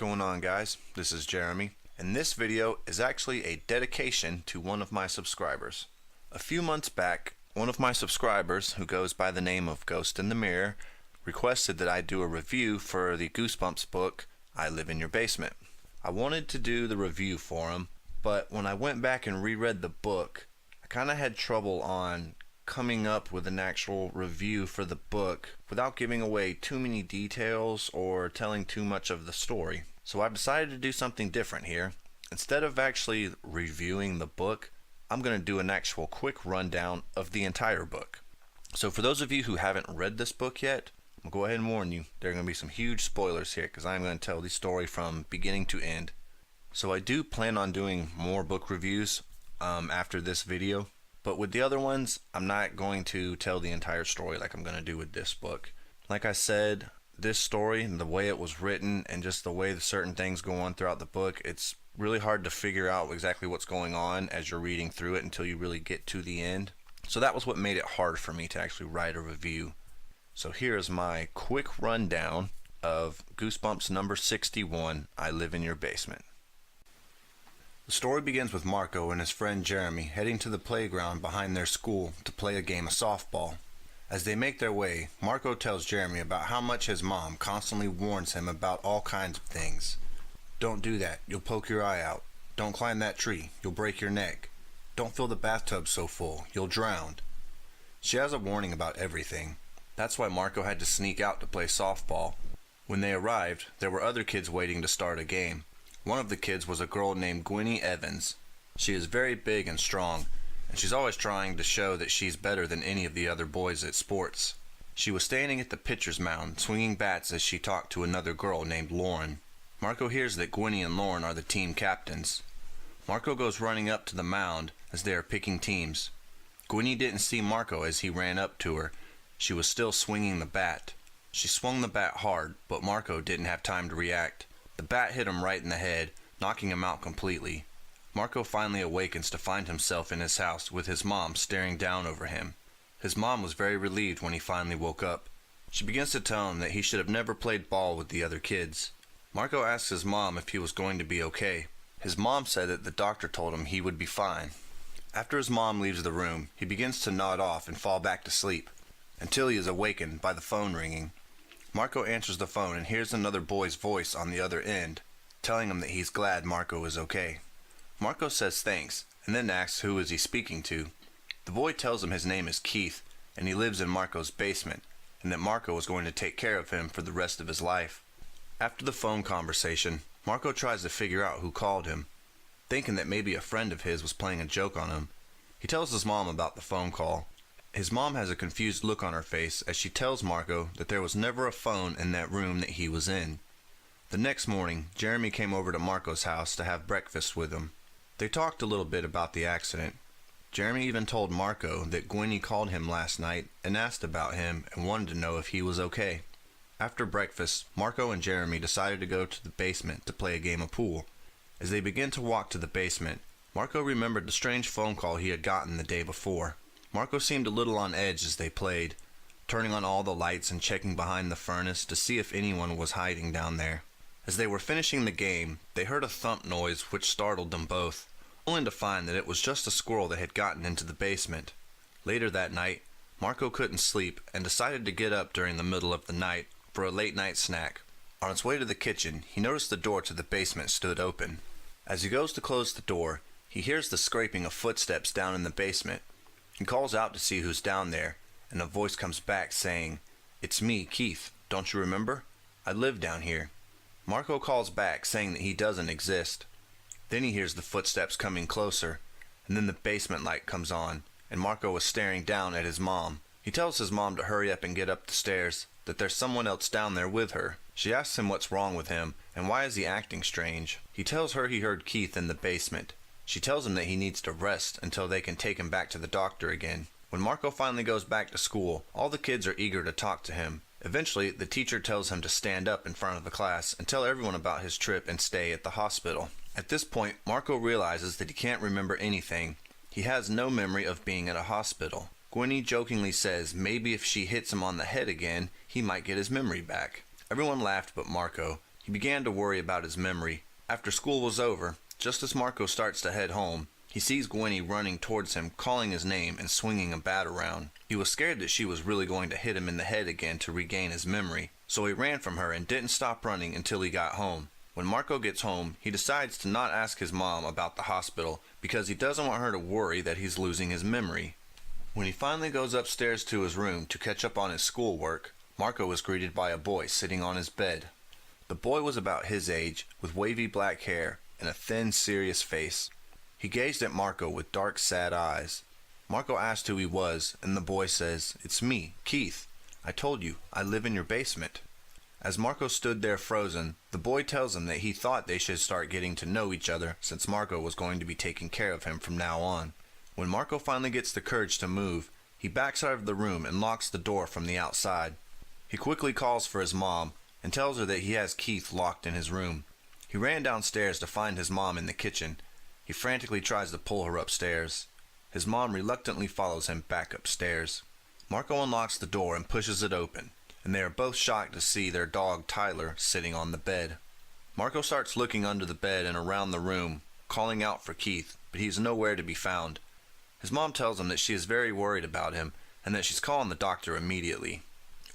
going on, guys? This is Jeremy, and this video is actually a dedication to one of my subscribers. A few months back, one of my subscribers, who goes by the name of Ghost in the Mirror, requested that I do a review for the Goosebumps book, I Live in Your Basement. I wanted to do the review for him, but when I went back and reread the book, I kind of had trouble on coming up with an actual review for the book without giving away too many details or telling too much of the story. So I decided to do something different here. Instead of actually reviewing the book, I'm going to do an actual quick rundown of the entire book. So for those of you who haven't read this book yet, I'll go ahead and warn you, there are going to be some huge spoilers here because I'm going to tell the story from beginning to end. So I do plan on doing more book reviews after this video. But with the other ones, I'm not going to tell the entire story like I'm going to do with this book. Like I said, this story, the way it was written and just the way certain things go on throughout the book, it's really hard to figure out exactly what's going on as you're reading through it until you really get to the end. So that was what made it hard for me to actually write a review. So here's my quick rundown of Goosebumps number 61, I Live in Your Basement. The story begins with Marko and his friend Jeremy heading to the playground behind their school to play a game of softball. As they make their way, Marko tells Jeremy about how much his mom constantly warns him about all kinds of things. Don't do that, you'll poke your eye out. Don't climb that tree, you'll break your neck. Don't fill the bathtub so full, you'll drown. She has a warning about everything. That's why Marko had to sneak out to play softball. When they arrived, there were other kids waiting to start a game. One of the kids was a girl named Gwenny Evans. She is very big and strong, and she's always trying to show that she's better than any of the other boys at sports. She was standing at the pitcher's mound, swinging bats as she talked to another girl named Lauren. Marko hears that Gwenny and Lauren are the team captains. Marko goes running up to the mound as they are picking teams. Gwenny didn't see Marko as he ran up to her. She was still swinging the bat. She swung the bat hard, but Marko didn't have time to react. The bat hit him right in the head, knocking him out completely. Marko finally awakens to find himself in his house with his mom staring down over him. His mom was very relieved when he finally woke up. She begins to tell him that he should have never played ball with the other kids. Marko asks his mom if he was going to be okay. His mom said that the doctor told him he would be fine. After his mom leaves the room, he begins to nod off and fall back to sleep, until he is awakened by the phone ringing. Marko answers the phone and hears another boy's voice on the other end, telling him that he's glad Marko is okay. Marko says thanks, and then asks who is he speaking to. The boy tells him his name is Keith, and he lives in Marko's basement, and that Marko is going to take care of him for the rest of his life. After the phone conversation, Marko tries to figure out who called him, thinking that maybe a friend of his was playing a joke on him. He tells his mom about the phone call. His mom has a confused look on her face as she tells Marko that there was never a phone in that room that he was in. The next morning, Jeremy came over to Marko's house to have breakfast with him. They talked a little bit about the accident. Jeremy even told Marko that Gwenny called him last night and asked about him and wanted to know if he was okay. After breakfast, Marko and Jeremy decided to go to the basement to play a game of pool. As they began to walk to the basement, Marko remembered the strange phone call he had gotten the day before. Marko seemed a little on edge as they played, turning on all the lights and checking behind the furnace to see if anyone was hiding down there. As they were finishing the game, they heard a thump noise which startled them both, only to find that it was just a squirrel that had gotten into the basement. Later that night, Marko couldn't sleep and decided to get up during the middle of the night for a late-night snack. On his way to the kitchen, he noticed the door to the basement stood open. As he goes to close the door, he hears the scraping of footsteps down in the basement. He calls out to see who's down there, and a voice comes back saying, "It's me, Keith. Don't you remember? I live down here." Marko calls back saying that he doesn't exist. Then he hears the footsteps coming closer, and then the basement light comes on, and Marko is staring down at his mom. He tells his mom to hurry up and get up the stairs, that there's someone else down there with her. She asks him what's wrong with him, and why is he acting strange. He tells her he heard Keith in the basement. She tells him that he needs to rest until they can take him back to the doctor again. When Marko finally goes back to school, all the kids are eager to talk to him. Eventually, the teacher tells him to stand up in front of the class and tell everyone about his trip and stay at the hospital. At this point, Marko realizes that he can't remember anything. He has no memory of being at a hospital. Gwenny jokingly says maybe if she hits him on the head again, he might get his memory back. Everyone laughed but Marko, He began to worry about his memory. After school was over, just as Marko starts to head home, he sees Gwenny running towards him, calling his name and swinging a bat around. He was scared that she was really going to hit him in the head again to regain his memory, so he ran from her and didn't stop running until he got home. When Marko gets home, he decides to not ask his mom about the hospital because he doesn't want her to worry that he's losing his memory. When he finally goes upstairs to his room to catch up on his schoolwork, Marko is greeted by a boy sitting on his bed. The boy was about his age, with wavy black hair and a thin, serious face. He gazed at Marko with dark, sad eyes. Marko asked who he was, and the boy says, "It's me, Keith. I told you, I live in your basement." As Marko stood there frozen, the boy tells him that he thought they should start getting to know each other since Marko was going to be taking care of him from now on. When Marko finally gets the courage to move, he backs out of the room and locks the door from the outside. He quickly calls for his mom and tells her that he has Keith locked in his room. He ran downstairs to find his mom in the kitchen. He frantically tries to pull her upstairs. His mom reluctantly follows him back upstairs. Marko unlocks the door and pushes it open, and they are both shocked to see their dog Tyler sitting on the bed. Marko starts looking under the bed and around the room, calling out for Keith, but he is nowhere to be found. His mom tells him that she is very worried about him and that she's calling the doctor immediately.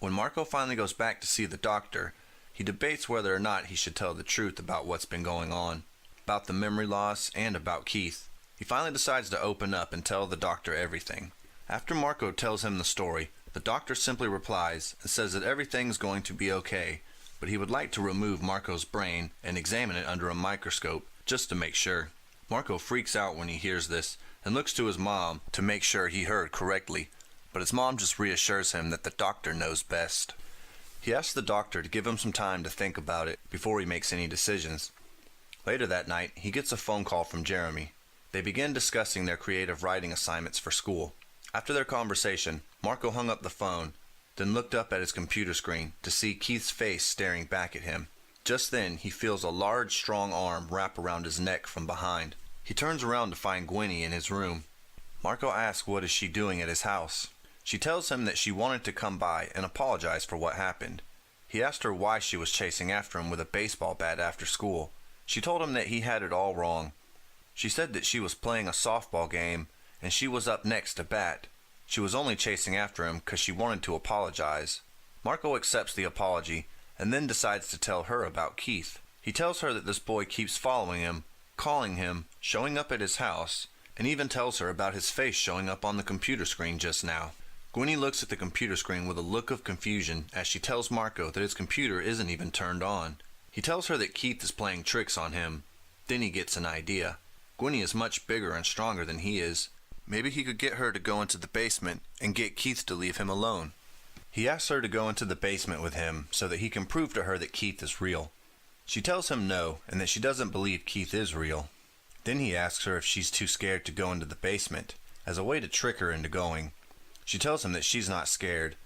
When Marko finally goes back to see the doctor, he debates whether or not he should tell the truth about what's been going on, about the memory loss and about Keith. He finally decides to open up and tell the doctor everything. After Marko tells him the story, the doctor simply replies and says that everything's going to be okay, but he would like to remove Marko's brain and examine it under a microscope just to make sure. Marko freaks out when he hears this and looks to his mom to make sure he heard correctly, but his mom just reassures him that the doctor knows best. He asks the doctor to give him some time to think about it before he makes any decisions. Later that night, he gets a phone call from Jeremy. They begin discussing their creative writing assignments for school. After their conversation, Marko hung up the phone, then looked up at his computer screen to see Keith's face staring back at him. Just then, he feels a large, strong arm wrap around his neck from behind. He turns around to find Gwenny in his room. Marko asks what is she doing at his house. She tells him that she wanted to come by and apologize for what happened. He asked her why she was chasing after him with a baseball bat after school. She told him that he had it all wrong. She said that she was playing a softball game and she was up next to bat. She was only chasing after him because she wanted to apologize. Marko accepts the apology and then decides to tell her about Keith. He tells her that this boy keeps following him, calling him, showing up at his house, and even tells her about his face showing up on the computer screen just now. Gwenny looks at the computer screen with a look of confusion as she tells Marko that his computer isn't even turned on. He tells her that Keith is playing tricks on him. Then he gets an idea. Gwenny is much bigger and stronger than he is. Maybe he could get her to go into the basement and get Keith to leave him alone. He asks her to go into the basement with him so that he can prove to her that Keith is real. She tells him no and that she doesn't believe Keith is real. Then he asks her if she's too scared to go into the basement, as a way to trick her into going. She tells him that she's not scared,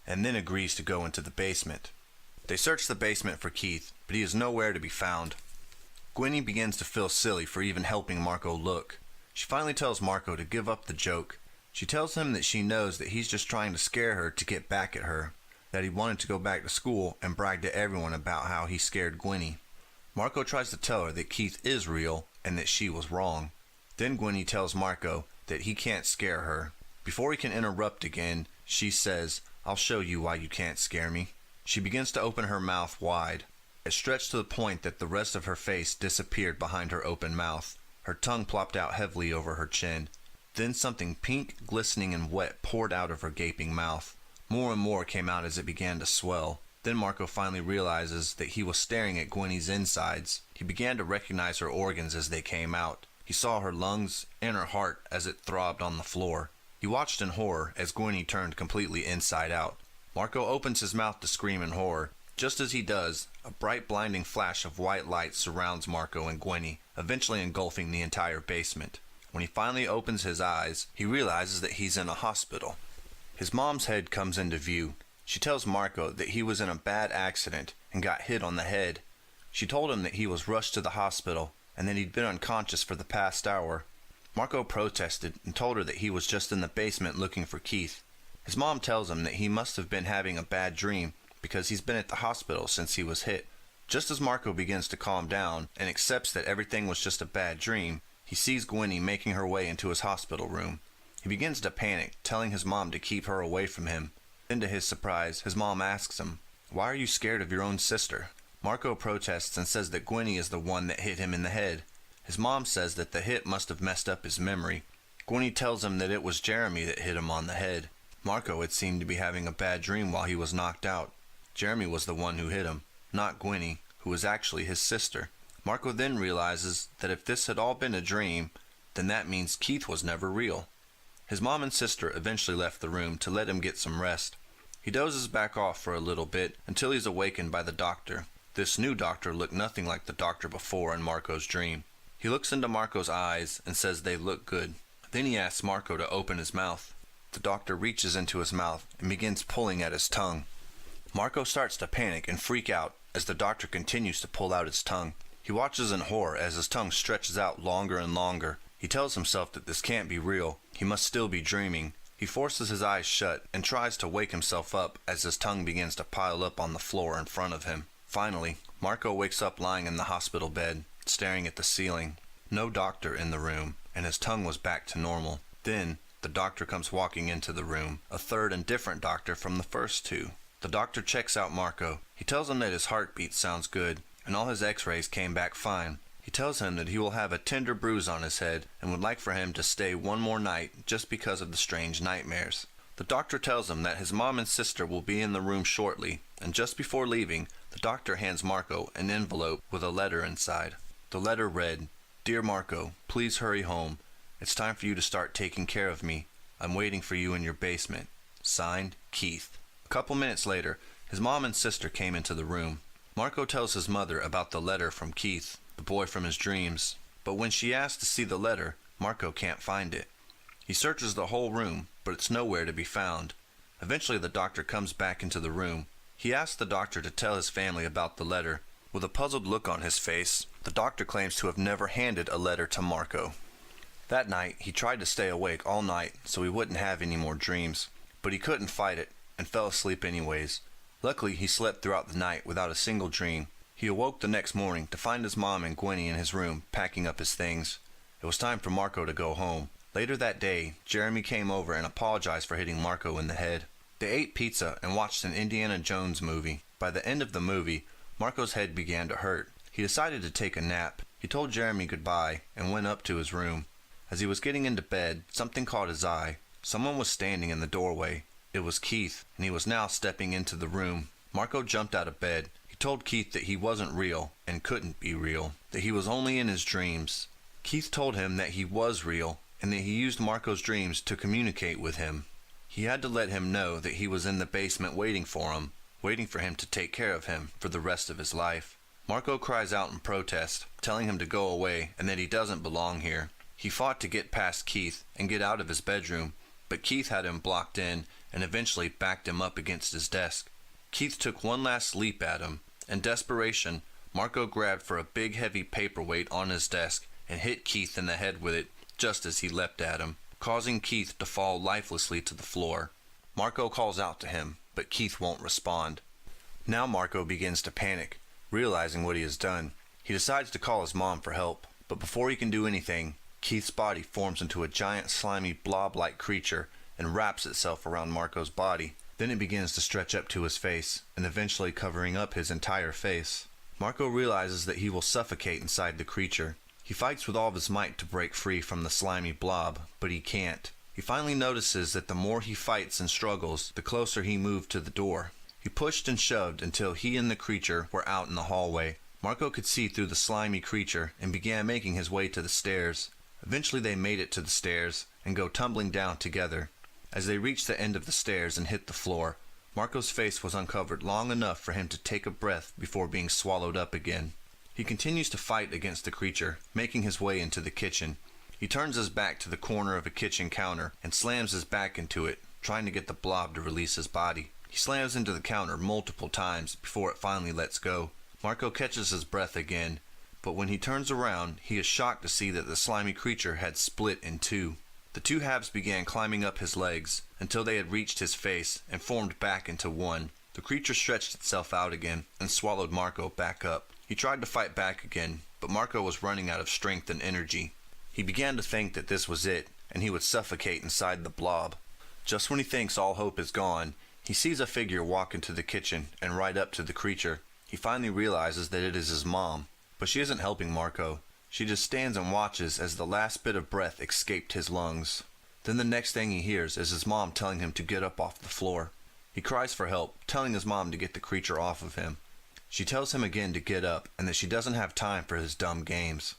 and then agrees to go into the basement. They search the basement for Keith, but he is nowhere to be found. Gwenny begins to feel silly for even helping Marko look. She finally tells Marko to give up the joke. She tells him that she knows that he's just trying to scare her to get back at her, that he wanted to go back to school and brag to everyone about how he scared Gwenny. Marko tries to tell her that Keith is real and that she was wrong. Then Gwenny tells Marko that he can't scare her. Before he can interrupt again, she says, "I'll show you why you can't scare me." She begins to open her mouth wide. It stretched to the point that the rest of her face disappeared behind her open mouth. Her tongue plopped out heavily over her chin. Then something pink, glistening, and wet poured out of her gaping mouth. More and more came out as it began to swell. Then Marko finally realizes that he was staring at Gwenny's insides. He began to recognize her organs as they came out. He saw her lungs and her heart as it throbbed on the floor. He watched in horror as Gwenny turned completely inside out. Marko opens his mouth to scream in horror. Just as he does, a bright blinding flash of white light surrounds Marko and Gwenny, eventually engulfing the entire basement. When he finally opens his eyes, he realizes that he's in a hospital. His mom's head comes into view. She tells Marko that he was in a bad accident and got hit on the head. She told him that he was rushed to the hospital and that he'd been unconscious for the past hour. Marko protested and told her that he was just in the basement looking for Keith. His mom tells him that he must have been having a bad dream because he's been at the hospital since he was hit. Just as Marko begins to calm down and accepts that everything was just a bad dream, he sees Gwenny making her way into his hospital room. He begins to panic, telling his mom to keep her away from him. Then to his surprise, his mom asks him, "Why are you scared of your own sister?" Marko protests and says that Gwenny is the one that hit him in the head. His mom says that the hit must have messed up his memory. Gwenny tells him that it was Jeremy that hit him on the head. Marko had seemed to be having a bad dream while he was knocked out. Jeremy was the one who hit him, not Gwenny, who was actually his sister. Marko then realizes that if this had all been a dream, then that means Keith was never real. His mom and sister eventually left the room to let him get some rest. He dozes back off for a little bit until he's awakened by the doctor. This new doctor looked nothing like the doctor before in Marko's dream. He looks into Marko's eyes and says they look good. Then he asks Marko to open his mouth. The doctor reaches into his mouth and begins pulling at his tongue. Marko starts to panic and freak out as the doctor continues to pull out his tongue. He watches in horror as his tongue stretches out longer and longer. He tells himself that this can't be real. He must still be dreaming. He forces his eyes shut and tries to wake himself up as his tongue begins to pile up on the floor in front of him. Finally, Marko wakes up lying in the hospital bed, staring at the ceiling. No doctor in the room, and his tongue was back to normal. Then, the doctor comes walking into the room, a third and different doctor from the first two. The doctor checks out Marko. He tells him that his heartbeat sounds good, and all his x-rays came back fine. He tells him that he will have a tender bruise on his head and would like for him to stay one more night just because of the strange nightmares. The doctor tells him that his mom and sister will be in the room shortly, and just before leaving, the doctor hands Marko an envelope with a letter inside. The letter read, "Dear Marko, please hurry home. It's time for you to start taking care of me. I'm waiting for you in your basement. Signed, Keith." A couple minutes later, his mom and sister came into the room. Marko tells his mother about the letter from Keith, the boy from his dreams. But when she asks to see the letter, Marko can't find it. He searches the whole room, but it's nowhere to be found. Eventually the doctor comes back into the room. He asks the doctor to tell his family about the letter. With a puzzled look on his face, the doctor claims to have never handed a letter to Marko. That night, he tried to stay awake all night so he wouldn't have any more dreams, but he couldn't fight it and fell asleep anyways. Luckily, he slept throughout the night without a single dream. He awoke the next morning to find his mom and Gwenny in his room packing up his things. It was time for Marko to go home. Later that day, Jeremy came over and apologized for hitting Marko in the head. They ate pizza and watched an Indiana Jones movie. By the end of the movie, Marko's head began to hurt. He decided to take a nap. He told Jeremy goodbye and went up to his room. As he was getting into bed, something caught his eye. Someone was standing in the doorway. It was Keith, and he was now stepping into the room. Marko jumped out of bed. He told Keith that he wasn't real and couldn't be real, that he was only in his dreams. Keith told him that he was real and that he used Marko's dreams to communicate with him. He had to let him know that he was in the basement waiting for him to take care of him for the rest of his life. Marko cries out in protest, telling him to go away and that he doesn't belong here. He fought to get past Keith and get out of his bedroom, but Keith had him blocked in and eventually backed him up against his desk. Keith took one last leap at him. In desperation, Marko grabbed for a big heavy paperweight on his desk and hit Keith in the head with it just as he leapt at him, causing Keith to fall lifelessly to the floor. Marko calls out to him, but Keith won't respond. Now Marko begins to panic, realizing what he has done. He decides to call his mom for help, but before he can do anything, Keith's body forms into a giant slimy blob-like creature and wraps itself around Marko's body. Then it begins to stretch up to his face, and eventually covering up his entire face. Marko realizes that he will suffocate inside the creature. He fights with all of his might to break free from the slimy blob, but he can't. He finally notices that the more he fights and struggles, the closer he moved to the door. He pushed and shoved until he and the creature were out in the hallway. Marko could see through the slimy creature and began making his way to the stairs. Eventually they made it to the stairs and go tumbling down together. As they reached the end of the stairs and hit the floor, Marko's face was uncovered long enough for him to take a breath before being swallowed up again. He continues to fight against the creature, making his way into the kitchen. He turns his back to the corner of a kitchen counter and slams his back into it, trying to get the blob to release his body. He slams into the counter multiple times before it finally lets go. Marko catches his breath again, but when he turns around, he is shocked to see that the slimy creature had split in two. The two halves began climbing up his legs until they had reached his face and formed back into one. The creature stretched itself out again and swallowed Marko back up. He tried to fight back again, but Marko was running out of strength and energy. He began to think that this was it, and he would suffocate inside the blob. Just when he thinks all hope is gone, he sees a figure walk into the kitchen and ride up to the creature. He finally realizes that it is his mom, but she isn't helping Marko. She just stands and watches as the last bit of breath escaped his lungs. Then the next thing he hears is his mom telling him to get up off the floor. He cries for help, telling his mom to get the creature off of him. She tells him again to get up and that she doesn't have time for his dumb games.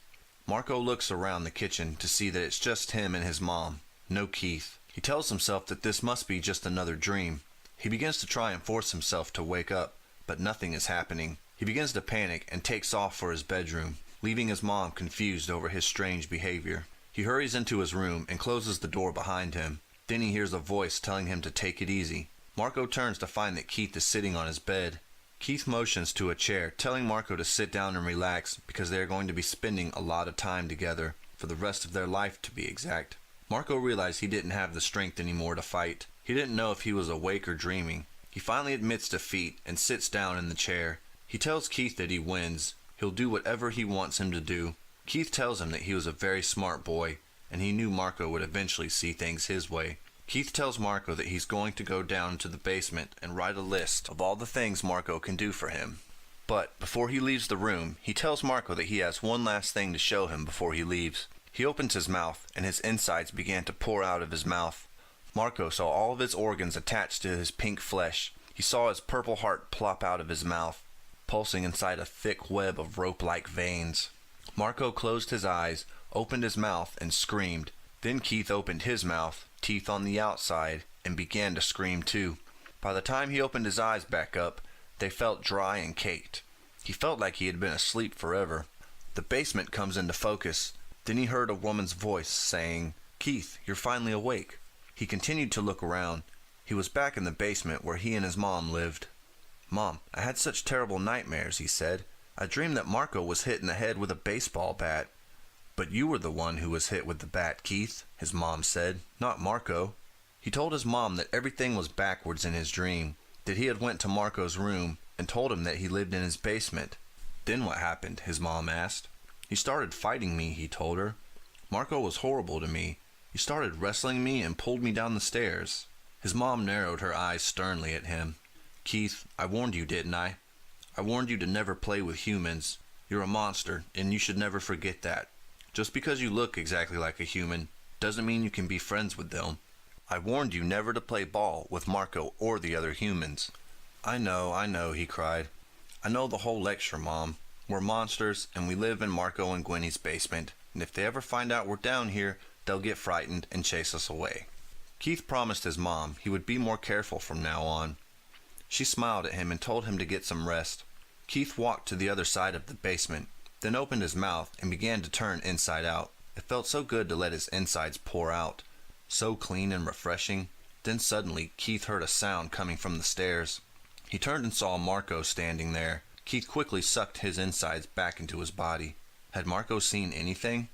Marko looks around the kitchen to see that it's just him and his mom, no Keith. He tells himself that this must be just another dream. He begins to try and force himself to wake up, but nothing is happening. He begins to panic and takes off for his bedroom, leaving his mom confused over his strange behavior. He hurries into his room and closes the door behind him. Then he hears a voice telling him to take it easy. Marko turns to find that Keith is sitting on his bed. Keith motions to a chair, telling Marko to sit down and relax because they are going to be spending a lot of time together, for the rest of their life to be exact. Marko realized he didn't have the strength anymore to fight. He didn't know if he was awake or dreaming. He finally admits defeat and sits down in the chair. He tells Keith that he wins. He'll do whatever he wants him to do. Keith tells him that he was a very smart boy, and he knew Marko would eventually see things his way. Keith tells Marko that he's going to go down to the basement and write a list of all the things Marko can do for him. But before he leaves the room, he tells Marko that he has one last thing to show him before he leaves. He opens his mouth, and his insides began to pour out of his mouth. Marko saw all of his organs attached to his pink flesh. He saw his purple heart plop out of his mouth, pulsing inside a thick web of rope-like veins. Marko closed his eyes, opened his mouth, and screamed. Then Keith opened his mouth, teeth on the outside, and began to scream too. By the time he opened his eyes back up, they felt dry and caked. He felt like he had been asleep forever. The basement comes into focus. Then he heard a woman's voice saying, "Keith, you're finally awake." He continued to look around. He was back in the basement where he and his mom lived. "Mom, I had such terrible nightmares," he said. "I dreamed that Marko was hit in the head with a baseball bat." "But you were the one who was hit with the bat, Keith," his mom said, "not Marko." He told his mom that everything was backwards in his dream, that he had went to Marko's room and told him that he lived in his basement. "Then what happened?" his mom asked. "He started fighting me," he told her. "Marko was horrible to me. He started wrestling me and pulled me down the stairs." His mom narrowed her eyes sternly at him. "Keith, I warned you, didn't I? I warned you to never play with humans. You're a monster, and you should never forget that. Just because you look exactly like a human doesn't mean you can be friends with them. I warned you never to play ball with Marko or the other humans." I know," he cried. "I know the whole lecture, Mom. We're monsters, and we live in Marko and Gwenny's basement, and if they ever find out we're down here, they'll get frightened and chase us away." Keith promised his mom he would be more careful from now on. She smiled at him and told him to get some rest. Keith walked to the other side of the basement, then opened his mouth and began to turn inside out. It felt so good to let his insides pour out, so clean and refreshing. Then suddenly Keith heard a sound coming from the stairs. He turned and saw Marko standing there. Keith quickly sucked his insides back into his body. Had Marko seen anything?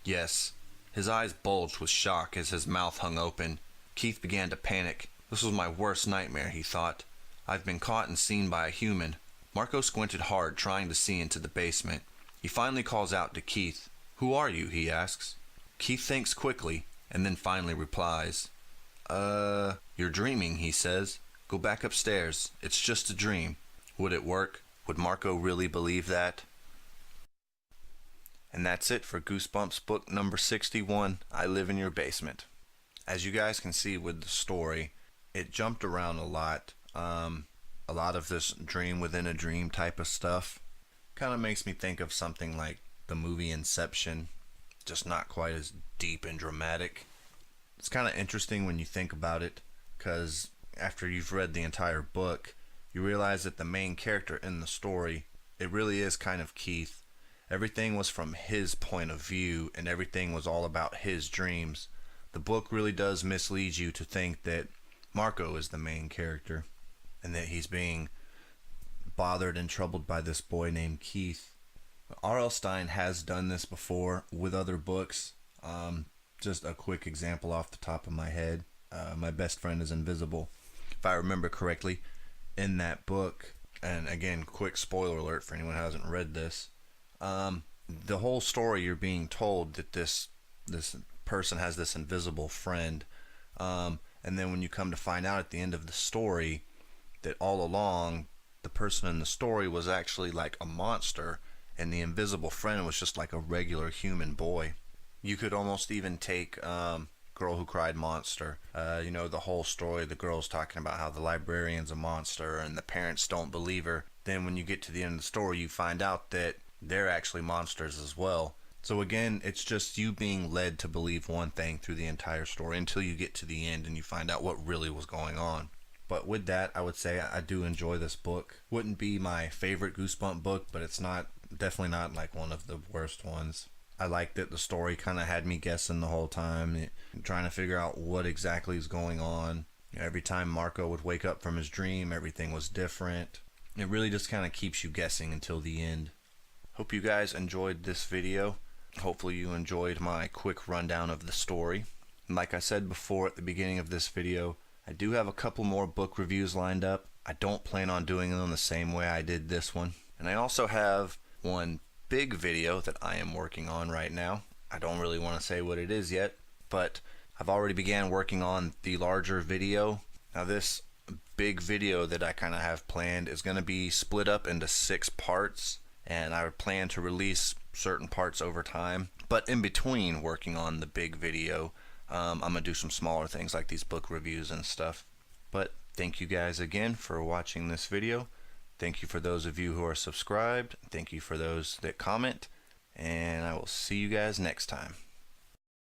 Yes. His eyes bulged with shock as his mouth hung open. Keith began to panic. This was my worst nightmare, he thought. I've been caught and seen by a human. Marko squinted hard, trying to see into the basement. He finally calls out to Keith. "Who are you?" he asks. Keith thinks quickly, and then finally replies. You're dreaming," he says. "Go back upstairs. It's just a dream." Would it work? Would Marko really believe that? And that's it for Goosebumps book number 61, I Live in Your Basement. As you guys can see with the story, it jumped around a lot. A lot of this dream within a dream type of stuff. Kind of makes me think of something like the movie Inception, just not quite as deep and dramatic. It's kind of interesting when you think about it, because after you've read the entire book, you realize that the main character in the story, it really is kind of Keith. Everything was from his point of view, and everything was all about his dreams. The book really does mislead you to think that Marko is the main character, and that he's being bothered and troubled by this boy named Keith. R.L. Stine has done this before with other books. Just a quick example off the top of my head. My Best Friend is Invisible, if I remember correctly. in that book, and again, quick spoiler alert for anyone who hasn't read this, the whole story you're being told that this person has this invisible friend, and then when you come to find out at the end of the story that all along the person in the story was actually like a monster, and the invisible friend was just like a regular human boy. You could almost even take Girl Who Cried Monster. The whole story, the girl's talking about how the librarian's a monster and the parents don't believe her. Then when you get to the end of the story, you find out that they're actually monsters as well. So again, it's just you being led to believe one thing through the entire story until you get to the end and you find out what really was going on. But with that, I would say I do enjoy this book. Wouldn't be my favorite Goosebump book, but it's definitely not like one of the worst ones. I liked that the story kind of had me guessing the whole time, trying to figure out what exactly is going on. Every time Marko would wake up from his dream, everything was different. It really just kind of keeps you guessing until the end. Hope you guys enjoyed this video. Hopefully you enjoyed my quick rundown of the story. And like I said before at the beginning of this video, I do have a couple more book reviews lined up. I don't plan on doing them the same way I did this one. And I also have one big video that I am working on right now. I don't really want to say what it is yet, but I've already began working on the larger video. Now this big video that I kind of have planned is going to be split up into 6 parts, and I would plan to release certain parts over time. But in between working on the big video, I'm going to do some smaller things like these book reviews and stuff. But thank you guys again for watching this video. Thank you for those of you who are subscribed. Thank you for those that comment. And I will see you guys next time.